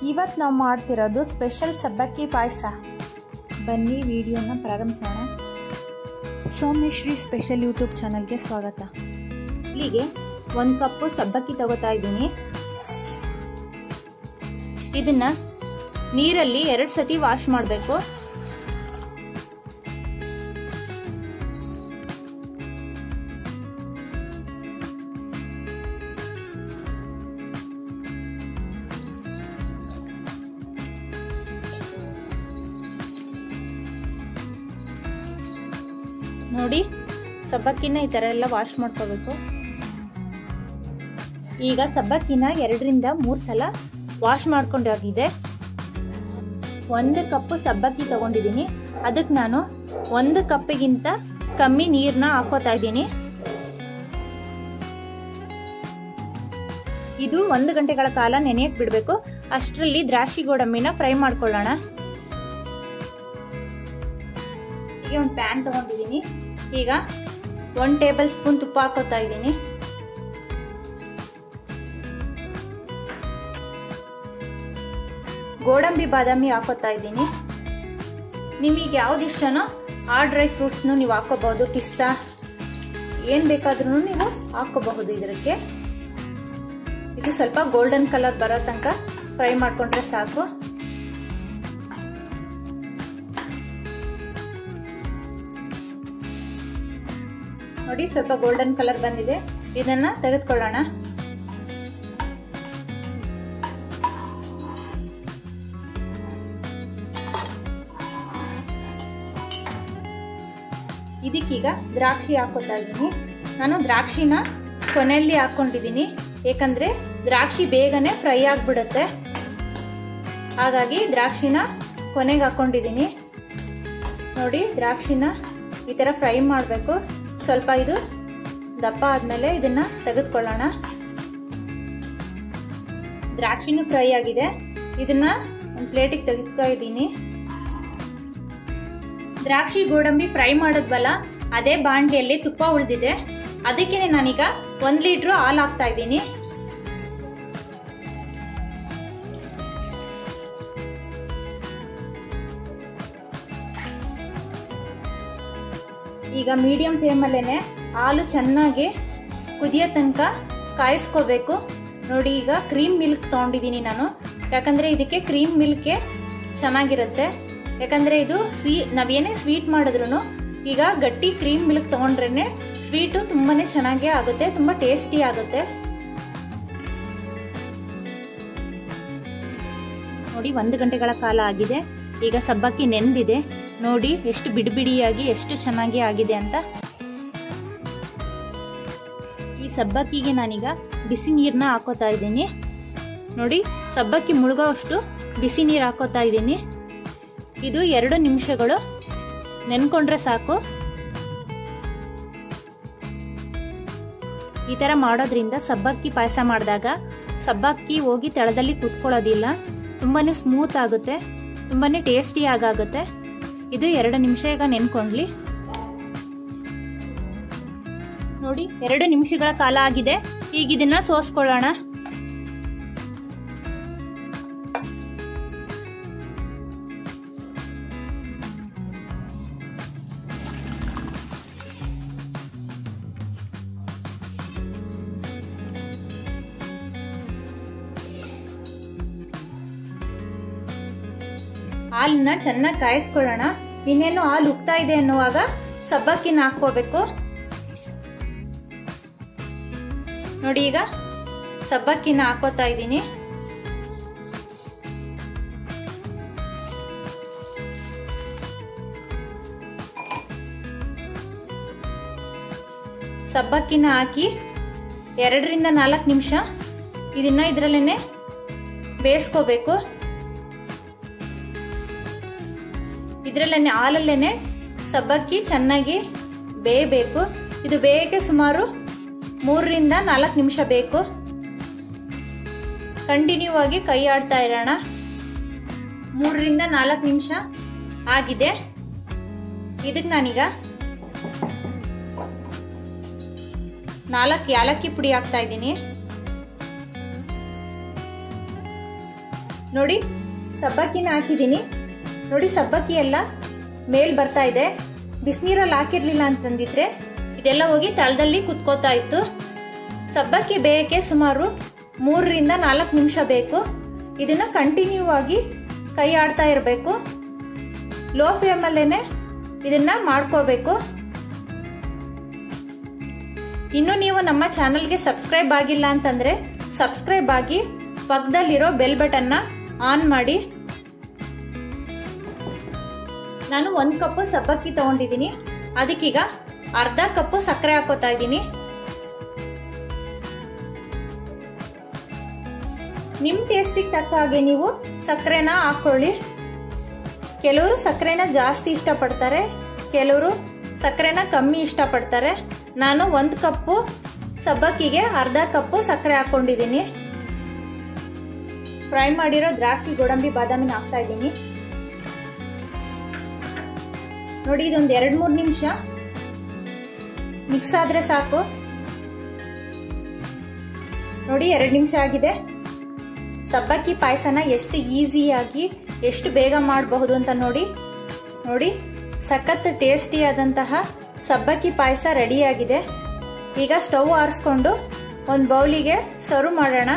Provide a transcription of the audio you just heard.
ಇವತ್ತು ನಾವು ಮಾಡ್ತಿರೋದು ಸ್ಪೆಷಲ್ ಸಬ್ಬಕ್ಕಿ ಪಾಯಸ. ಬನ್ನಿ ವಿಡಿಯೋನ ಪ್ರಾರಂಭಿಸೋಣ. ಸೌಮ್ಯಶ್ರೀ ಸ್ಪೆಷಲ್ ಯೂಟ್ಯೂಬ್ ಚಾನಲ್ಗೆ ಸ್ವಾಗತ. ಇಲ್ಲಿಗೆ 1 ಕಪ್ಪು ಸಬ್ಬಕ್ಕಿ ತಗೋತಾ ಇದ್ದೀನಿ. ಇದನ್ನ ನೀರಲ್ಲಿ 2 ಸತಿ ವಾಶ್ ಮಾಡಬೇಕು. ನೋಡಿ, ಸಬ್ಬಕ್ಕಿನ ಈ ತರ ಎಲ್ಲ ವಾಶ್ ಮಾಡ್ಕೋಬೇಕು. ಈಗ ಸಬ್ಬಕ್ಕಿನ 2 ರಿಂದ 3 ಸಲ ವಾಶ್ ಮಾಡ್ಕೊಂಡಾಗಿದೆ. 1 ಕಪ್ ಸಬ್ಬಕ್ಕಿ ತಗೊಂಡಿದ್ದೀನಿ. ಅದಕ್ಕೆ ನಾನು 1 ಕಪ್ಪಿಗಿಂತ ಕಮ್ಮಿ ನೀರನ್ನ ಹಾಕೋತಾ ಇದ್ದೀನಿ. ಇದು 1 ಗಂಟೆಗಳ ಕಾಲ ನೆನೆಯಕ್ಕೆ ಬಿಡಬೇಕು. ಅಷ್ಟರಲ್ಲಿ ದ್ರಾಕ್ಷಿ ಗೋಡಂಬಿನ ಫ್ರೈ ಮಾಡ್ಕೊಳ್ಳೋಣ. ಈಗ ಒಂದು ಪ್ಯಾನ್ ತಗೊಂಡಿದ್ದೀನಿ. ಈಗ 1 ಟೇಬಲ್ ಸ್ಪೂನ್ ತುಪ್ಪ ಹಾಕೋತಾ ಇದ್ದೀನಿ. ಗೋಡಂಬಿ ಬಾದಾಮಿ ಹಾಕೋತಾ ಇದ್ದೀನಿ. ನಿಮಗೆ ಯಾವ್ದು ಇಷ್ಟನೋ ಆ ಡ್ರೈ ಫ್ರೂಟ್ಸ್ನು ನೀವು ಹಾಕೋಬಹುದು. ಪಿಸ್ತಾ ಏನ್ ಬೇಕಾದ್ರೂ ನೀವು ಹಾಕೋಬಹುದು. ಇದಕ್ಕೆ ಇದು ಸ್ವಲ್ಪ ಗೋಲ್ಡನ್ ಕಲರ್ ಬರೋ ತನಕ ಫ್ರೈ ಮಾಡ್ಕೊಂಡ್ರೆ ಸಾಕು. ನೋಡಿ, ಸ್ವಲ್ಪ ಗೋಲ್ಡನ್ ಕಲರ್ ಬಂದಿದೆ. ಇದನ್ನ ತೆಗೆದುಕೊಳ್ಳೋಣ. ಇದಕ್ಕೀಗ ದ್ರಾಕ್ಷಿ ಹಾಕೋತಾ ಇದ್ದೀನಿ. ನಾನು ದ್ರಾಕ್ಷಿನ ಕೊನೆಯಲ್ಲಿ ಹಾಕೊಂಡಿದ್ದೀನಿ, ಯಾಕಂದ್ರೆ ದ್ರಾಕ್ಷಿ ಬೇಗನೆ ಫ್ರೈ ಆಗ್ಬಿಡುತ್ತೆ. ಹಾಗಾಗಿ ದ್ರಾಕ್ಷಿನ ಕೊನೆಗೆ ಹಾಕೊಂಡಿದ್ದೀನಿ. ನೋಡಿ, ದ್ರಾಕ್ಷಿನ ಈ ತರ ಫ್ರೈ ಮಾಡಬೇಕು. ಸ್ವಲ್ಪ ಇದು ದಪ್ಪ ಆದ್ಮೇಲೆ ಇದನ್ನ ತೆಗೆದುಕೊಳ್ಳೋಣ. ದ್ರಾಕ್ಷಿನೂ ಫ್ರೈ ಆಗಿದೆ. ಇದನ್ನ ಒಂದು ಪ್ಲೇಟಿಗೆ ತೆಗೆದುತ್ತಾ ಇದ್ದೀನಿ. ದ್ರಾಕ್ಷಿ ಗೋಡಂಬಿ ಫ್ರೈ ಮಾಡೋದ್ವಲ್ಲ, ಅದೇ ಬಾಂಡ್ಲಿಯಲ್ಲಿ ತುಪ್ಪ ಉಳಿದಿದೆ. ಅದಕ್ಕೇನೆ ನಾನೀಗ 1 ಲೀಟರ್ ಹಾಲು ಹಾಕ್ತಾ ಇದ್ದೀನಿ. ಈಗ ಮೀಡಿಯಂ ಫ್ಲೇಮಲ್ಲೇನೆ ಹಾಲು ಚೆನ್ನಾಗಿ ಕುದಿಯೋ ತನಕ ಕಾಯಿಸ್ಕೋಬೇಕು. ನೋಡಿ, ಈಗ ಕ್ರೀಮ್ ಮಿಲ್ಕ್ ತಗೊಂಡಿದ್ದೀನಿ ನಾನು. ಯಾಕಂದ್ರೆ ಇದಕ್ಕೆ ಕ್ರೀಮ್ ಮಿಲ್ಕ್ ಚೆನ್ನಾಗಿರುತ್ತೆ. ಯಾಕಂದ್ರೆ ಇದು ನಾವೇನೇ ಸ್ವೀಟ್ ಮಾಡಿದ್ರು ಈಗ ಗಟ್ಟಿ ಕ್ರೀಮ್ ಮಿಲ್ಕ್ ತಗೊಂಡ್ರೇನೆ ಸ್ವೀಟು ತುಂಬಾನೇ ಚೆನ್ನಾಗೇ ಆಗುತ್ತೆ, ತುಂಬಾ ಟೇಸ್ಟಿ ಆಗುತ್ತೆ. ನೋಡಿ, 1 ಗಂಟೆಗಳ ಕಾಲ ಆಗಿದೆ. ಈಗ ಸಬ್ಬಕ್ಕಿ ನೆಂದಿದೆ. ನೋಡಿ ಎಷ್ಟು ಬಿಡಿಬಿಡಿಯಾಗಿ ಎಷ್ಟು ಚೆನ್ನಾಗಿ ಆಗಿದೆ ಅಂತ. ಈ ಸಬ್ಬಕ್ಕಿಗೆ ನಾನೀಗ ಬಿಸಿ ನೀರನ್ನ ಹಾಕೋತಾ ಇದ್ದೀನಿ. ನೋಡಿ, ಸಬ್ಬಕ್ಕಿ ಮುಳುಗೋ ಅಷ್ಟು ಬಿಸಿ ನೀರು ಹಾಕೋತಾ ಇದ್ದೀನಿ. ಇದು 2 ನಿಮಿಷಗಳು ನೆನ್ಕೊಂಡ್ರೆ ಸಾಕು. ಈ ತರ ಮಾಡೋದ್ರಿಂದ ಸಬ್ಬಕ್ಕಿ ಪಾಯಸ ಮಾಡಿದಾಗ ಸಬ್ಬಕ್ಕಿ ಹೋಗಿ ತಳದಲ್ಲಿ ಕೂತ್ಕೊಳ್ಳೋದಿಲ್ಲ. ತುಂಬಾನೇ ಸ್ಮೂತ್ ಆಗುತ್ತೆ, ತುಂಬಾನೇ ಟೇಸ್ಟಿ ಆಗುತ್ತೆ. ಇದು 2 ನಿಮಿಷ ಈಗ ನೆನ್ಕೊಂಡ್ಲಿ. ನೋಡಿ, 2 ನಿಮಿಷಗಳ ಕಾಲ ಆಗಿದೆ. ಈಗ ಇದನ್ನ ಸೋಸ್ಕೊಳ್ಳೋಣ. ಹಾಲನ್ನ ಚೆನ್ನಾಗಿ ಕಾಯಿಸ್ಕೊಳ್ಳೋಣ. ಇನ್ನೇನು ಹಾಲು ಉಕ್ತಾ ಇದೆ ಅನ್ನುವಾಗ ಸಬ್ಬಕ್ಕಿನ ಹಾಕೋಬೇಕು. ನೋಡಿ, ಈಗ ಸಬ್ಬಕ್ಕಿನ ಹಾಕೋತಾ ಇದ್ದೀನಿ. ಸಬ್ಬಕ್ಕಿನ ಹಾಕಿ 2 ರಿಂದ 4 ನಿಮಿಷ ಇದನ್ನ ಇದರಲ್ಲೇನೆ ಬೇಯಿಸ್ಕೋಬೇಕು. ಇದರಲ್ಲೇನೆ ಹಾಲಲ್ಲೇನೆ ಸಬ್ಬಕ್ಕಿ ಚೆನ್ನಾಗಿ ಬೇಯಬೇಕು. ಇದು ಬೇಯಕ್ಕೆ ಸುಮಾರು 3 ರಿಂದ 4 ನಿಮಿಷ ಬೇಕು. ಕಂಟಿನ್ಯೂ ಆಗಿ ಕೈ ಆಡ್ತಾ ಇರೋಣ. 3 ರಿಂದ 4 ನಿಮಿಷ ಆಗಿದೆ. ಇದಕ್ಕೆ ನಾನೀಗ 4 ಯಾಲಕ್ಕಿ ಪುಡಿ ಹಾಕ್ತಾ ಇದ್ದೀನಿ. ನೋಡಿ ಸಬ್ಬಕ್ಕಿನ ಹಾಕಿದ್ದೀನಿ. ನೋಡಿ ಸಬ್ಬಕ್ಕಿ ಎಲ್ಲ ಮೇಲ್ ಬರ್ತಾ ಇದೆ. ಬಿಸಿನೀರಲ್ಲಿ ಹಾಕಿರ್ಲಿಲ್ಲ ಅಂತಂದಿದ್ರೆ ಇದೆಲ್ಲ ಹೋಗಿ ತಳದಲ್ಲಿ ಕುತ್ಕೋತಾ ಇತ್ತು. ಸಬ್ಬಕ್ಕಿ ಬೇಯಕ್ಕೆ ಸುಮಾರು 3 ರಿಂದ 4 ನಿಮಿಷ ಬೇಕು. ಇದನ್ನ ಕಂಟಿನ್ಯೂ ಆಗಿ ಕೈ ಆಡ್ತಾ ಇರಬೇಕು. ಲೋ ಫ್ಲೇಮಲ್ಲೇನೆ ಇದನ್ನ ಮಾಡ್ಕೋಬೇಕು. ಇನ್ನು ನೀವು ನಮ್ಮ ಚಾನಲ್ಗೆ ಸಬ್ಸ್ಕ್ರೈಬ್ ಆಗಿಲ್ಲ ಅಂತಂದ್ರೆ ಸಬ್ಸ್ಕ್ರೈಬ್ ಆಗಿ ಪಕ್ಕದಲ್ಲಿರೋ ಬೆಲ್ ಬಟನ್ನ ಆನ್ ಮಾಡಿ. ನಾನು 1 ಕಪ್ ಸಬ್ಬಕ್ಕಿ ತಗೊಂಡಿದ್ದೀನಿ. ಅದಕ್ಕೀಗ ಅರ್ಧ ಕಪ್ ಸಕ್ಕರೆ ಹಾಕೋತಾ ಇದ್ದೀನಿ. ನಿಮ್ ಟೇಸ್ಟಿಗೆ ತಕ್ಕ ಹಾಗೆ ನೀವು ಸಕ್ಕರೆನ ಹಾಕೊಳ್ಳಿ. ಕೆಲವರು ಸಕ್ಕರೆನ ಜಾಸ್ತಿ ಇಷ್ಟಪಡ್ತಾರೆ, ಕೆಲವರು ಸಕ್ಕರೆನ ಕಮ್ಮಿ ಇಷ್ಟಪಡ್ತಾರೆ. ನಾನು 1 ಕಪ್ಪು ಸಬ್ಬಕ್ಕಿಗೆ ಅರ್ಧ ಕಪ್ಪು ಸಕ್ಕರೆ ಹಾಕೊಂಡಿದ್ದೀನಿ. ಫ್ರೈ ಮಾಡಿರೋ ದ್ರಾಕ್ಷಿ, ಗೋಡಂಬಿ, ಬಾದಾಮಿನ ಹಾಕ್ತಾ ಇದ್ದೀನಿ. ನೋಡಿ ಇದೊಂದು 2-3 ನಿಮಿಷ ಮಿಕ್ಸ್ ಆದ್ರೆ ಸಾಕು. ನೋಡಿ 2 ನಿಮಿಷ ಆಗಿದೆ. ಸಬ್ಬಕ್ಕಿ ಪಾಯಸನ ಎಷ್ಟು ಈಸಿಯಾಗಿ ಎಷ್ಟು ಬೇಗ ಮಾಡಬಹುದು ಅಂತ ನೋಡಿ ಸಖತ್ ಟೇಸ್ಟಿ ಆದಂತಹ ಸಬ್ಬಕ್ಕಿ ಪಾಯಸ ರೆಡಿಯಾಗಿದೆ. ಈಗ ಸ್ಟವ್ ಆರಿಸ್ಕೊಂಡು ಒಂದು ಬೌಲಿಗೆ ಸರ್ವ್ ಮಾಡೋಣ.